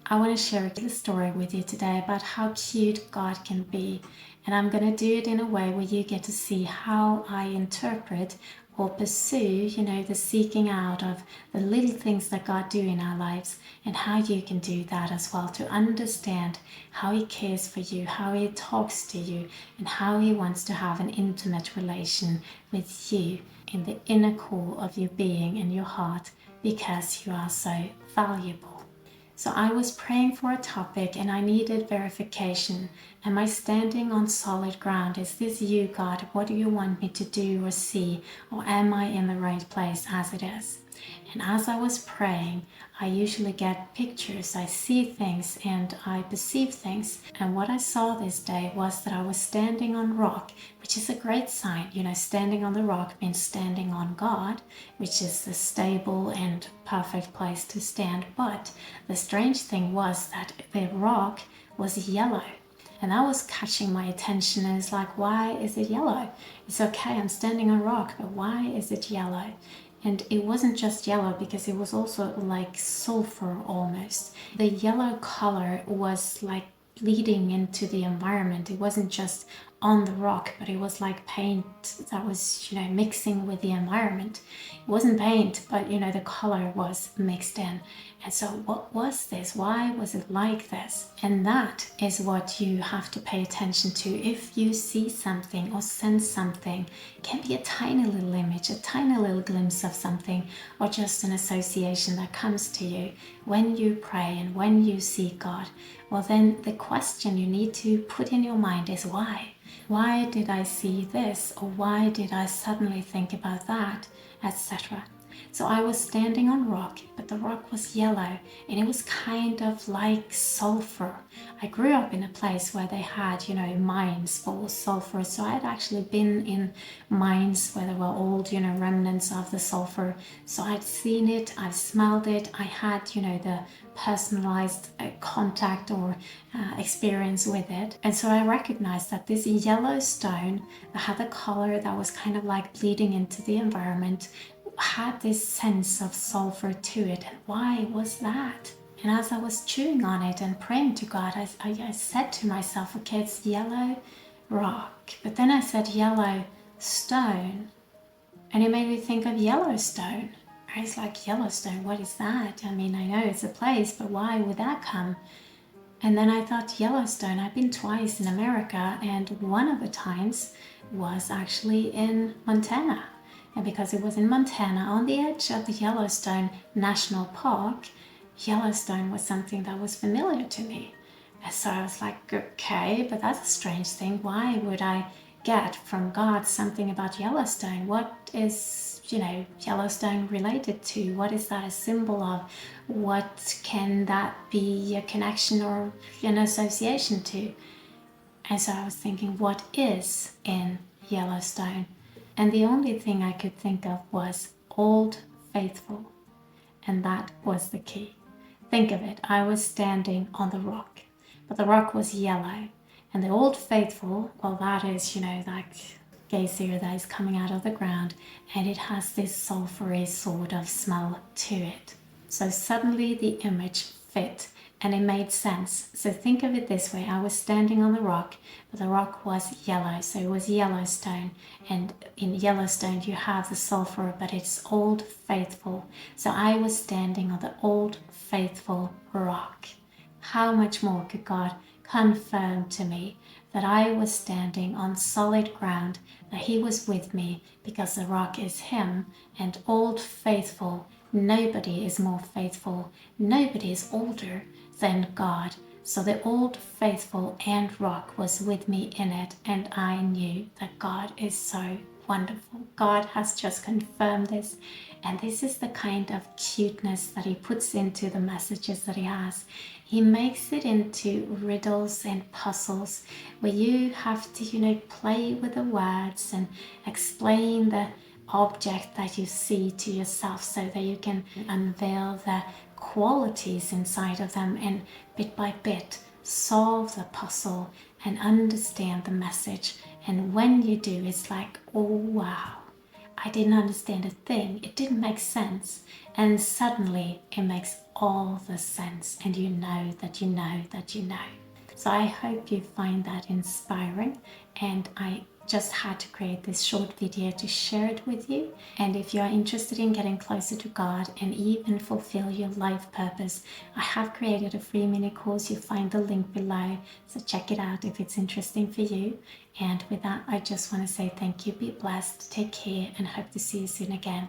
I want to share a story with you today about how cute God can be. And I'm going to do it in a way where you get to see how I interpret or pursue, the seeking out of the little things that God do in our lives, and how you can do that as well to understand how He cares for you, how He talks to you, and how He wants to have an intimate relation with you in the inner core of your being and your heart, because you are so valuable. So I was praying for a topic and I needed verification. Am I standing on solid ground? Is this you, God? What do you want me to do or see? Or am I in the right place as it is? And as I was praying, I usually get pictures. I see things and I perceive things. And what I saw this day was that I was standing on rock, which is a great sign. Standing on the rock means standing on God, which is the stable and perfect place to stand. But the strange thing was that the rock was yellow. And that was catching my attention. And it's like, why is it yellow? It's okay, I'm standing on rock, but why is it yellow? And it wasn't just yellow, because it was also like sulfur almost. The yellow color was like bleeding into the environment. It wasn't just on the rock, but it was like paint that was, mixing with the environment. It wasn't paint, but the color was mixed in. And so what was this? Why was it like this? And that is what you have to pay attention to. If you see something or sense something, it can be a tiny little image, a tiny little glimpse of something, or just an association that comes to you when you pray and when you seek God. Well, then the question you need to put in your mind is why? Why did I see this? Or why did I suddenly think about that? Etc. So I was standing on rock, but the rock was yellow and it was kind of like sulfur. I grew up in a place where they had, mines full of sulfur. So I had actually been in mines where there were old, remnants of the sulfur. So I'd seen it, I've smelled it, I had, the personalized contact or experience with it. And so I recognized that this yellow stone that had the color that was kind of like bleeding into the environment had this sense of sulfur to it. And why was that? And as I was chewing on it and praying to God, I said to myself, okay, it's yellow rock. But then I said yellow stone. And it made me think of Yellowstone. I was like, Yellowstone, what is that? I mean, I know it's a place, but why would that come? And then I thought, Yellowstone, I've been twice in America, and one of the times was actually in Montana. And because it was in Montana, on the edge of the Yellowstone National Park, Yellowstone was something that was familiar to me. And so I was like, okay, but that's a strange thing. Why would I get from God something about Yellowstone? What is, Yellowstone related to? What is that a symbol of? What can that be a connection or an association to? And so I was thinking, what is in Yellowstone? And the only thing I could think of was Old Faithful. And that was the key. Think of it. I was standing on the rock, but the rock was yellow. And the Old Faithful, well, that is, like geyser that is coming out of the ground, and it has this sulfury sort of smell to it. So suddenly the image fit and it made sense. So think of it this way. I was standing on the rock, but the rock was yellow. So it was Yellowstone. And in Yellowstone, you have the sulfur, but it's Old Faithful. So I was standing on the Old Faithful rock. How much more could God confirm to me that I was standing on solid ground, that He was with me, because the rock is Him, and Old Faithful. Nobody is more faithful. Nobody is older than God. So the Old Faithful and rock was with me in it, and I knew that God is so wonderful. God has just confirmed this, and this is the kind of cuteness that He puts into the messages that He has. He makes it into riddles and puzzles where you have to, play with the words and explain the object that you see to yourself, so that you can unveil the qualities inside of them, and bit by bit solve the puzzle and understand the message. And when you do, it's like, oh wow, I didn't understand a thing. It didn't make sense. And suddenly it makes all the sense. And you know that you know that you know. So I hope you find that inspiring, and I just had to create this short video to share it with you. And if you are interested in getting closer to God and even fulfill your life purpose, I have created a free mini course. You'll find the link below, so check it out if it's interesting for you. And with that, I just want to say thank you, be blessed, take care, and hope to see you soon again.